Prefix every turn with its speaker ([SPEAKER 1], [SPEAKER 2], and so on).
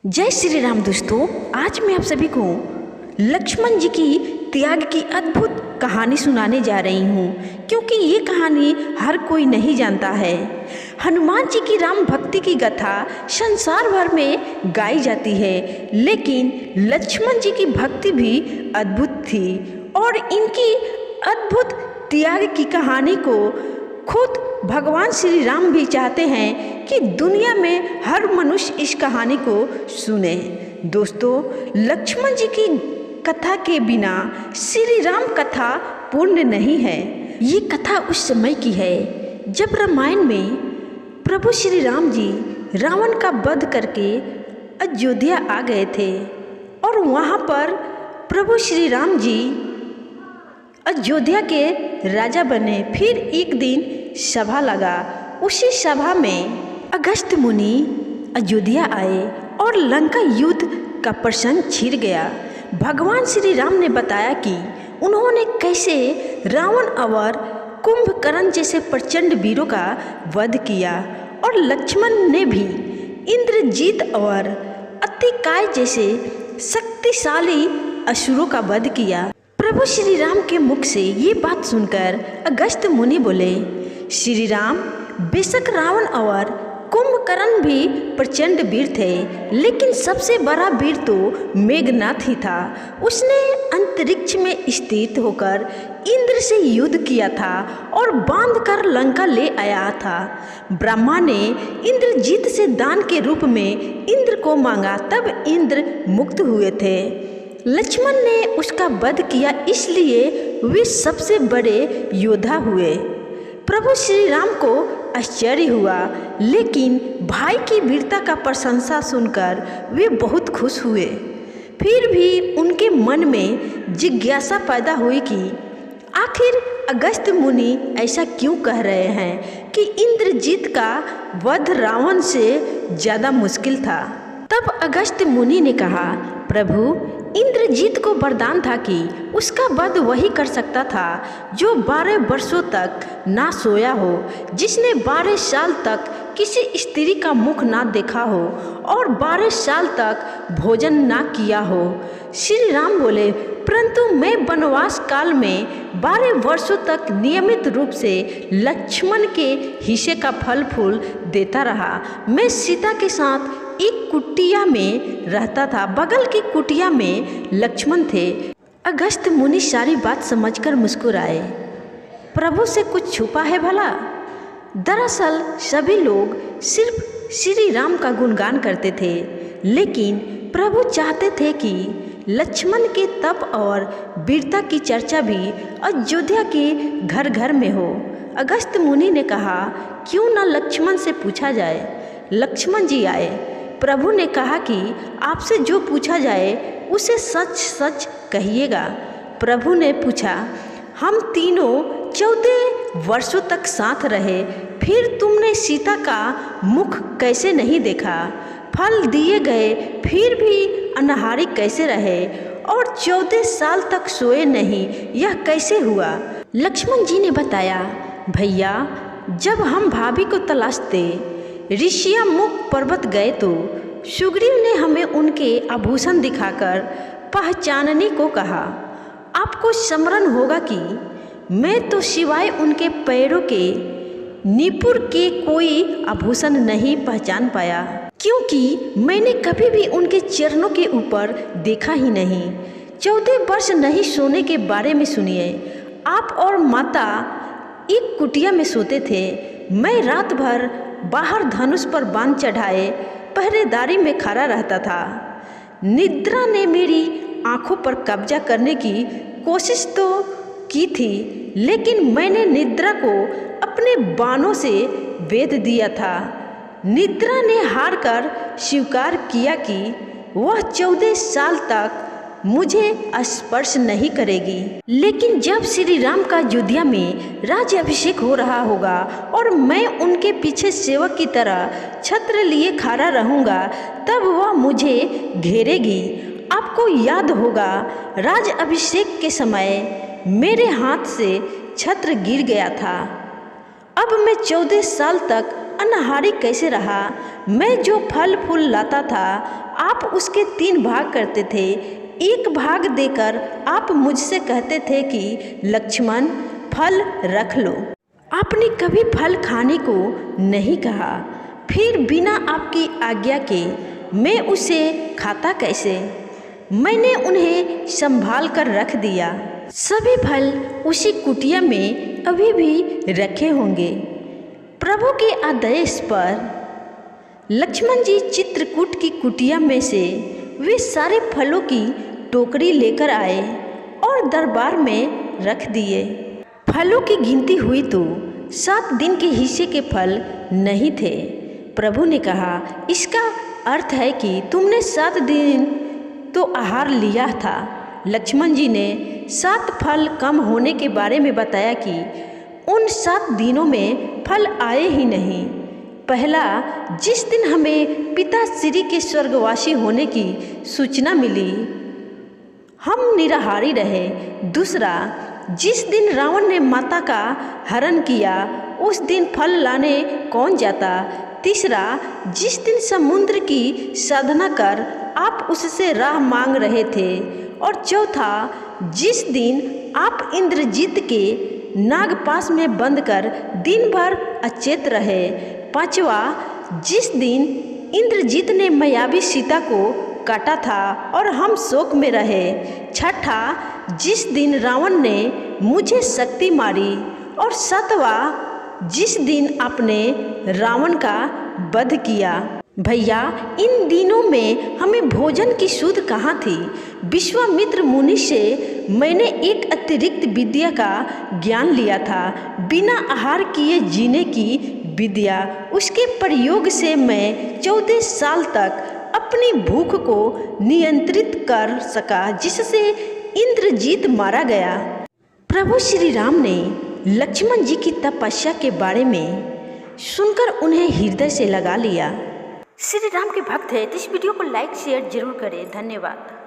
[SPEAKER 1] जय श्री राम दोस्तों। आज मैं आप सभी को लक्ष्मण जी की त्याग की अद्भुत कहानी सुनाने जा रही हूँ, क्योंकि ये कहानी हर कोई नहीं जानता है। हनुमान जी की राम भक्ति की गाथा संसार भर में गाई जाती है, लेकिन लक्ष्मण जी की भक्ति भी अद्भुत थी और इनकी अद्भुत त्याग की कहानी को खुद भगवान श्री राम भी चाहते हैं कि दुनिया में हर मनुष्य इस कहानी को सुने। दोस्तों, लक्ष्मण जी की कथा के बिना श्री राम कथा पूर्ण नहीं है। ये कथा उस समय की है जब रामायण में प्रभु श्री राम जी रावण का वध करके अयोध्या आ गए थे और वहाँ पर प्रभु श्री राम जी अयोध्या के राजा बने। फिर एक दिन सभा लगा। उसी सभा में अगस्त्य मुनि अयोध्या आए और लंका युद्ध का प्रसंग छिड़ गया। भगवान श्री राम ने बताया कि उन्होंने कैसे रावण और कुंभकर्ण जैसे प्रचंड वीरों का वध किया और लक्ष्मण ने भी इंद्रजीत और अतिकाय जैसे शक्तिशाली असुरों का वध किया। प्रभु श्री राम के मुख से ये बात सुनकर अगस्त्य मुनि बोले, श्री राम, बेशक रावण और कुंभकर्ण भी प्रचंड वीर थे, लेकिन सबसे बड़ा वीर तो मेघनाथ ही था। उसने अंतरिक्ष में स्थित होकर इंद्र से युद्ध किया था और बांध कर लंका ले आया था। ब्रह्मा ने इंद्रजीत से दान के रूप में इंद्र को मांगा, तब इंद्र मुक्त हुए थे। लक्ष्मण ने उसका वध किया, इसलिए वे सबसे बड़े योद्धा हुए। प्रभु श्री राम को आश्चर्य हुआ, लेकिन भाई की वीरता का प्रशंसा सुनकर वे बहुत खुश हुए। फिर भी उनके मन में जिज्ञासा पैदा हुई कि आखिर अगस्त्य मुनि ऐसा क्यों कह रहे हैं कि इंद्रजीत का वध रावण से ज़्यादा मुश्किल था। तब अगस्त्य मुनि ने कहा, प्रभु, इंद्रजीत को वरदान था कि उसका वध वही कर सकता था जो 12 वर्षों तक ना सोया हो, जिसने 12 साल तक किसी स्त्री का मुख ना देखा हो और 12 साल तक भोजन ना किया हो। श्री राम बोले, परंतु मैं वनवास काल में 12 वर्षों तक नियमित रूप से लक्ष्मण के हिस्से का फल फूल देता रहा। मैं सीता के साथ एक कुटिया में रहता था, बगल की कुटिया में लक्ष्मण थे। अगस्त्य मुनि सारी बात समझकर मुस्कुराए। प्रभु से कुछ छुपा है भला? दरअसल सभी लोग सिर्फ श्री राम का गुणगान करते थे, लेकिन प्रभु चाहते थे कि लक्ष्मण के तप और वीरता की चर्चा भी अयोध्या के घर घर में हो। अगस्त्य मुनि ने कहा, क्यों न लक्ष्मण से पूछा जाए। लक्ष्मण जी आए। प्रभु ने कहा कि आपसे जो पूछा जाए उसे सच सच कहिएगा। प्रभु ने पूछा, हम तीनों 14 वर्षों तक साथ रहे, फिर तुमने सीता का मुख कैसे नहीं देखा? फल दिए गए फिर भी अनाहारी कैसे रहे और 14 साल तक सोए नहीं, यह कैसे हुआ? लक्ष्मण जी ने बताया, भैया, जब हम भाभी को तलाशते ऋषिया मुख पर्वत गए तो सुग्रीव ने हमें उनके आभूषण दिखाकर पहचानने को कहा। आपको स्मरण होगा कि मैं तो सिवाय उनके पैरों के नीपुर के कोई आभूषण नहीं पहचान पाया, क्योंकि मैंने कभी भी उनके चरणों के ऊपर देखा ही नहीं। 14 वर्ष नहीं सोने के बारे में सुनिए। आप और माता एक कुटिया में सोते थे। मैं रात भर बाहर धनुष पर बांध चढ़ाए पहरेदारी में खड़ा रहता था। निद्रा ने मेरी आंखों पर कब्जा करने की कोशिश तो की थी, लेकिन मैंने निद्रा को अपने बाणों से वेध दिया था। निद्रा ने हार कर स्वीकार किया कि वह 14 साल तक मुझे स्पर्श नहीं करेगी। लेकिन जब श्री राम का अयोध्या में राज्याभिषेक हो रहा होगा और मैं उनके पीछे सेवक की तरह छत्र लिए खड़ा रहूँगा, तब वह मुझे घेरेगी। आपको याद होगा, राज्याभिषेक के समय मेरे हाथ से छत्र गिर गया था। अब मैं 14 साल तक अनाहारी कैसे रहा? मैं जो फल फूल लाता था आप उसके 3 भाग करते थे। एक भाग देकर आप मुझसे कहते थे कि लक्ष्मण फल रख लो। आपने कभी फल खाने को नहीं कहा। फिर बिना आपकी आज्ञा के मैं उसे खाता कैसे? मैंने उन्हें संभाल कर रख दिया। सभी फल उसी कुटिया में अभी भी रखे होंगे। प्रभु के आदेश पर लक्ष्मण जी चित्रकूट की कुटिया में से वे सारे फलों की टोकरी लेकर आए और दरबार में रख दिए। फलों की गिनती हुई तो 7 दिन के हिस्से के फल नहीं थे। प्रभु ने कहा, इसका अर्थ है कि तुमने 7 दिन तो आहार लिया था। लक्ष्मण जी ने 7 फल कम होने के बारे में बताया कि उन 7 दिनों में फल आए ही नहीं। पहला, जिस दिन हमें पिता श्री के स्वर्गवासी होने की सूचना मिली, हम निराहारी रहे। दूसरा, जिस दिन रावण ने माता का हरण किया, उस दिन फल लाने कौन जाता। तीसरा, जिस दिन समुद्र की साधना कर आप उससे राह मांग रहे थे। और चौथा, जिस दिन आप इंद्रजीत के नागपाश में बंद कर दिन भर अचेत रहे। पांचवा, जिस दिन इंद्रजीत ने मायावी सीता को काटा था और हम शोक में रहे। छठा, जिस दिन रावण ने मुझे शक्ति मारी। और सातवां, जिस दिन आपने रावण का वध किया। भैया, इन दिनों में हमें भोजन की सुध कहाँ थी। विश्वामित्र मुनि से मैंने एक अतिरिक्त विद्या का ज्ञान लिया था, बिना आहार किए जीने की विद्या। उसके प्रयोग से मैं 14 साल तक अपनी भूख को नियंत्रित कर सका, जिससे इंद्रजीत मारा गया। प्रभु श्री राम ने लक्ष्मण जी की तपस्या के बारे में सुनकर उन्हें हृदय से लगा लिया। श्री राम के भक्त हैं तो इस वीडियो को लाइक शेयर जरूर करें। धन्यवाद।